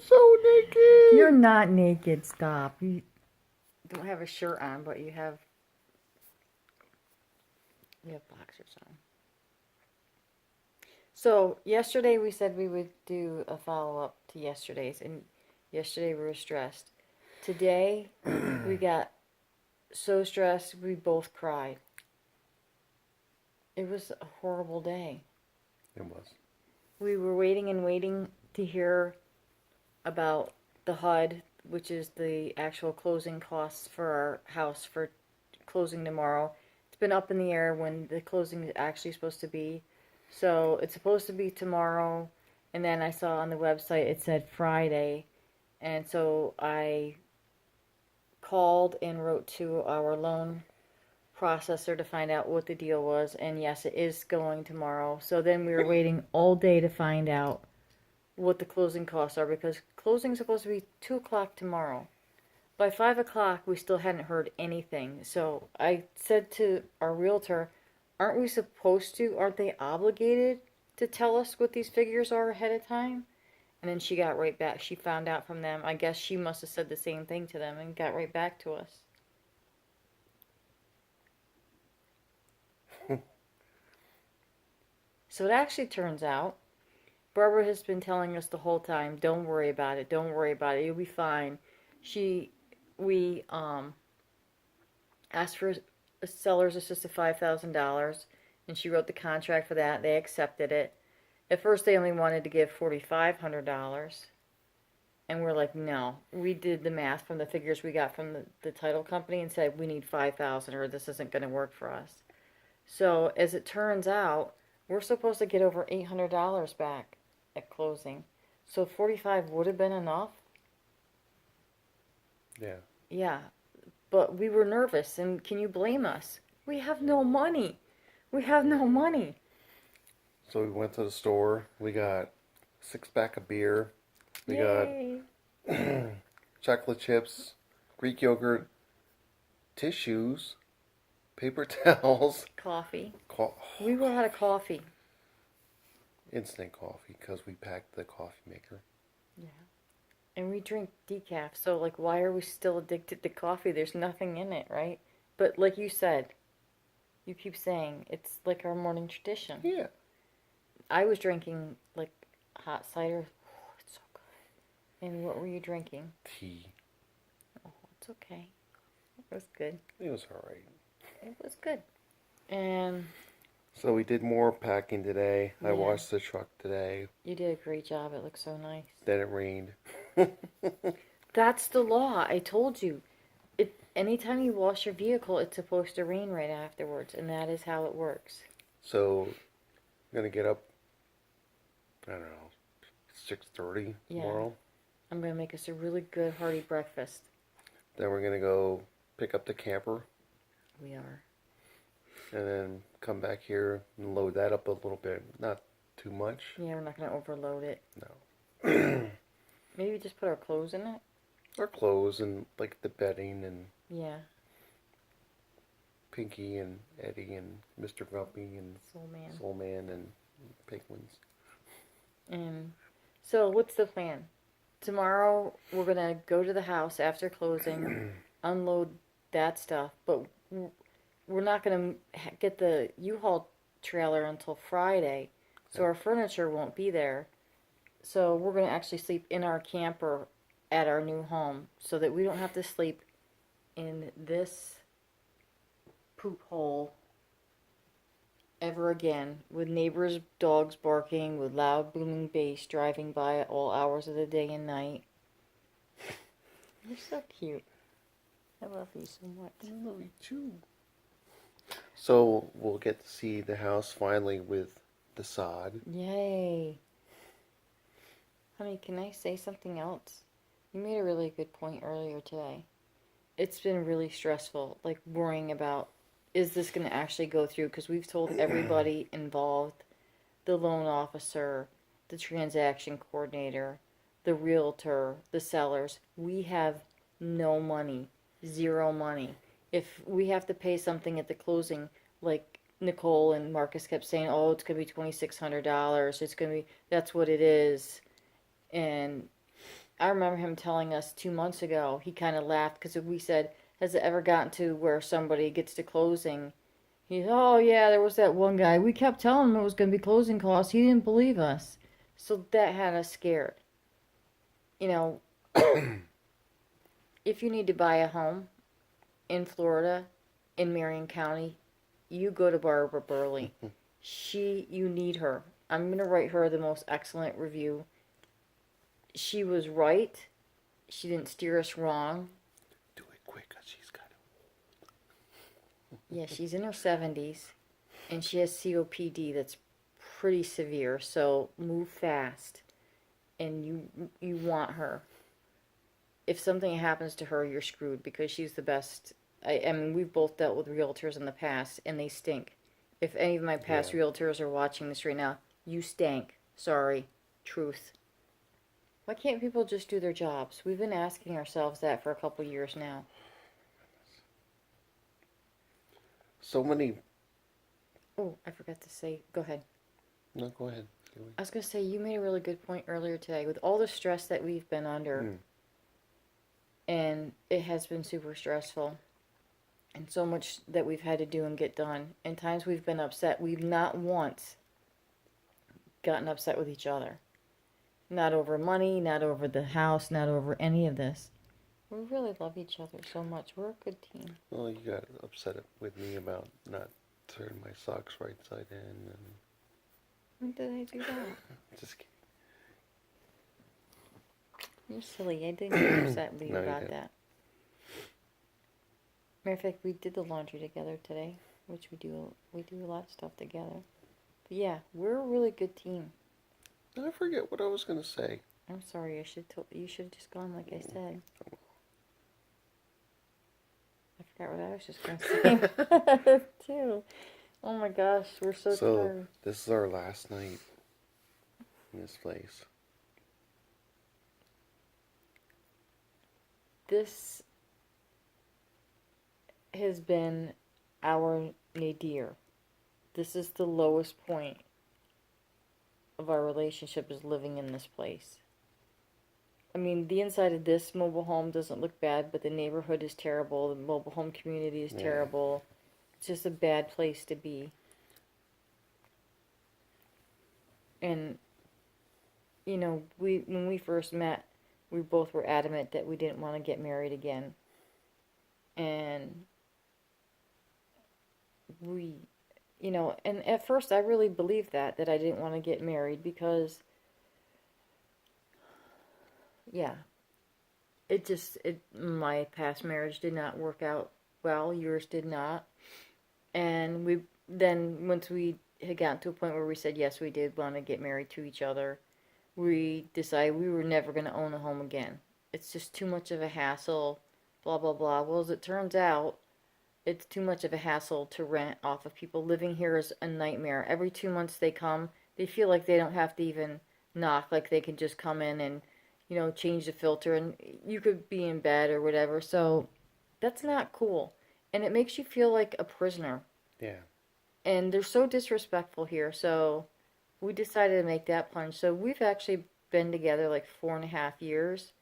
so naked. You're not naked. Stop. You don't have a shirt on, but you have boxers on. So yesterday we said we would do a follow-up to yesterday's, and yesterday we were stressed. Today we got so stressed we both cried. It was a horrible day. It was. We were waiting and waiting to hear about the HUD, which is the actual closing costs for our house for closing tomorrow. It's been up in the air when the closing is actually supposed to be. So it's supposed to be tomorrow, and then I saw on the website it said Friday, and so I called and wrote to our loan processor to find out what the deal was, and yes, it is going tomorrow. So then we were waiting all day to find out what the closing costs are, because closing is supposed to be 2 o'clock tomorrow. By 5 o'clock, we still hadn't heard anything. So I said to our realtor, aren't we supposed to, aren't they obligated to tell us what these figures are ahead of time? And then she got right back. She found out from them. I guess she must have said the same thing to them and got right back to us. So it actually turns out, Barbara has been telling us the whole time, don't worry about it, don't worry about it, you'll be fine. We asked for a seller's assist of $5,000, and she wrote the contract for that. They accepted it. At first, they only wanted to give $4,500, and we're like, no. We did the math from the figures we got from the title company and said we need $5,000, or this isn't going to work for us. So as it turns out, we're supposed to get over $800 back at closing. So 45 would have been enough. Yeah. Yeah, but we were nervous, and can you blame us? We have no money. We have no money. So we went to the store. We got a 6-pack of beer. We Yay. got chocolate chips, Greek yogurt, tissues, paper towels, Coffee. We were out of coffee. instant coffee because we packed the coffee maker. Yeah. And we drink decaf, so like why are we still addicted to coffee? There's nothing in it, right? But like you said, you keep saying it's like our morning tradition. Yeah. I was drinking like hot cider. Oh, it's so good. And what were you drinking? Tea. Oh, it's okay. It was good. It was alright. It was good. And So we did more packing today. I Yeah. washed the truck today. you did a great job. It looks so nice. Then it rained. That's the law. I told you. Anytime you wash your vehicle, it's supposed to rain right afterwards, and that is how it works. So I'm gonna get up, I don't know, 6:30 Yeah. tomorrow. I'm gonna make us a really good hearty breakfast. Then we're gonna go pick up the camper We are. and then come back here and load that up a little bit. Not too much. Yeah, we're not gonna overload it. No. Maybe just put our clothes in it. Our clothes and like the bedding and Yeah. Pinky and Eddie and Mr. Grumpy and Soul Man. Soul Man and Penguins. And so, what's the plan? Tomorrow we're gonna go to the house after closing, unload that stuff, but we're not gonna get the U-Haul trailer until Friday, so our furniture won't be there. So we're gonna actually sleep in our camper at our new home, so that we don't have to sleep in this poop hole ever again, with neighbors' dogs barking, with loud booming bass driving by at all hours of the day and night. You're so cute. I love you so much. I love you too. So we'll get to see the house finally with the sod. Yay. Honey, can I say something else? You made a really good point earlier today. It's been really stressful, like worrying about, is this going to actually go through? Because we've told everybody involved, the loan officer, the transaction coordinator, the realtor, the sellers, we have no money, zero money. If we have to pay something at the closing, like Nicole and Marcus kept saying, oh, it's going to be $2,600, it's going to be, that's what it is. And I remember him telling us 2 months ago, he kind of laughed because we said, has it ever gotten to where somebody gets to closing? He's, oh yeah, there was that one guy. We kept telling him it was going to be closing costs. He didn't believe us. So that had us scared. You know, if you need to buy a home in Florida, in Marion County, you go to Barbara Burley. You need her. I'm going to write her the most excellent review. She was right. She didn't steer us wrong. Do it quick, 'cause she's got it. Yeah, she's in her 70s, and she has COPD that's pretty severe, so move fast. And you want her. If something happens to her, you're screwed because she's the best. I mean, we've both dealt with realtors in the past, and they stink. If any of my past realtors are watching this right now, you stank. Sorry. Truth. Why can't people just do their jobs? We've been asking ourselves that for a couple years now. So many. Oh, I forgot to say. Go ahead. No, go ahead. I was going to say, you made a really good point earlier today. With all the stress that we've been under, and it has been super stressful, and so much that we've had to do and get done, and times we've been upset, we've not once gotten upset with each other. Not over money, not over the house, not over any of this. We really love each other so much. We're a good team. Well, you got upset with me about not turning my socks right side in, and When did I do that? just kidding. You're silly. I didn't get upset with you No, you about didn't. that. Matter of fact, we did the laundry together today, which we do a lot of stuff together. But yeah, we're a really good team. I forget what I was gonna say. I'm sorry. You should have just gone like I said. I forgot what I was just gonna say too. Oh my gosh, we're so tired. This is our last night in this place. This has been our nadir. This is the lowest point of our relationship, is living in this place. I mean, the inside of this mobile home doesn't look bad, but the neighborhood is terrible. The mobile home community is terrible. It's just a bad place to be. And, you know, when we first met, we both were adamant that we didn't want to get married again. And you know, and at first I really believed that I didn't want to get married because, yeah, my past marriage did not work out well, yours did not. And once we had gotten to a point where we said, yes, we did want to get married to each other, we decided we were never going to own a home again. It's just too much of a hassle, blah, blah, blah. Well, as it turns out, it's too much of a hassle to rent off of people. Living here is a nightmare. Every 2 months they come, they feel like they don't have to even knock, like they can just come in and, you know, change the filter, and you could be in bed or whatever. So that's not cool. And it makes you feel like a prisoner. Yeah. And they're so disrespectful here. So we decided to make that plunge. So we've actually been together like 4.5 years.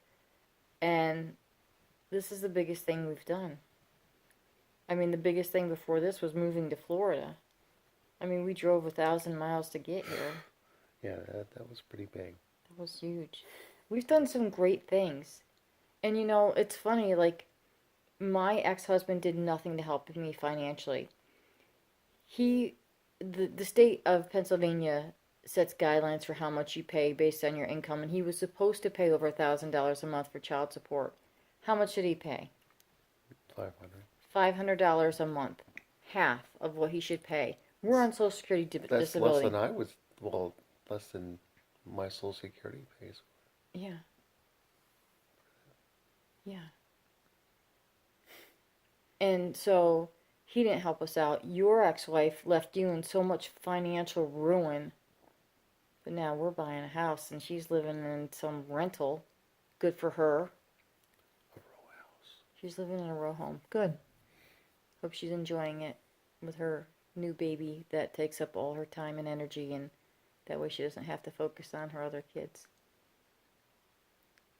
And this is the biggest thing we've done. I mean, the biggest thing before this was moving to Florida. I mean, we drove 1,000 miles to get here. Yeah, that was pretty big. That was huge. We've done some great things. And you know, it's funny, like, my ex-husband did nothing to help me financially. The state of Pennsylvania sets guidelines for how much you pay based on your income, and he was supposed to pay over $1,000 a month for child support. How much did he pay? 500. $500 a month. Half of what he should pay. We're on Social Security That's disability. less than I was. Well, less than my Social Security pays. Yeah. Yeah. And so he didn't help us out. Your ex-wife left you in so much financial ruin. But now we're buying a house and she's living in some rental. Good for her. A row house. She's living in a row home. Good. Hope she's enjoying it with her new baby that takes up all her time and energy, and that way she doesn't have to focus on her other kids.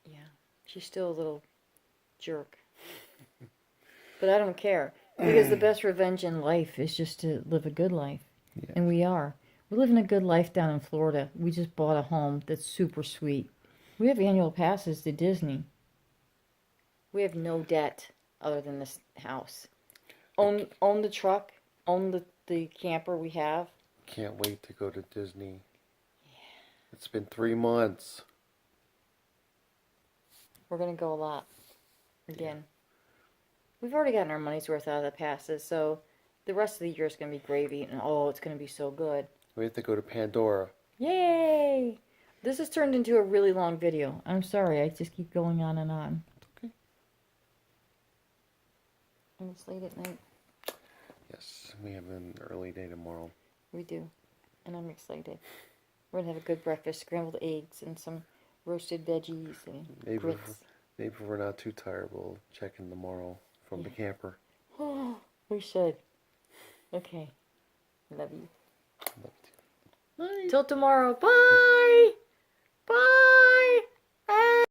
Yeah. She's still a little jerk. But I don't care. Because the best revenge in life is just to live a good life. Yeah. And we are. We're living a good life down in Florida. We just bought a home that's super sweet. We have annual passes to Disney. We have no debt other than this house. Own the truck, own the camper we have. Can't wait to go to Disney. Yeah. It's been 3 months. We're going to go a lot. Again. We've already gotten our money's worth out of the passes, so the rest of the year is going to be gravy, and oh, it's going to be so good. We have to go to Pandora. Yay! This has turned into a really long video. I'm sorry, I just keep going on and on. Okay. And it's late at night. Yes, we have an early day tomorrow. We do. And I'm excited. We're going to have a good breakfast, scrambled eggs, and some roasted veggies and grits. Maybe if we're not too tired, we'll check in tomorrow from the camper. We should. Okay. Love you. Love you. Bye. Till tomorrow. Bye!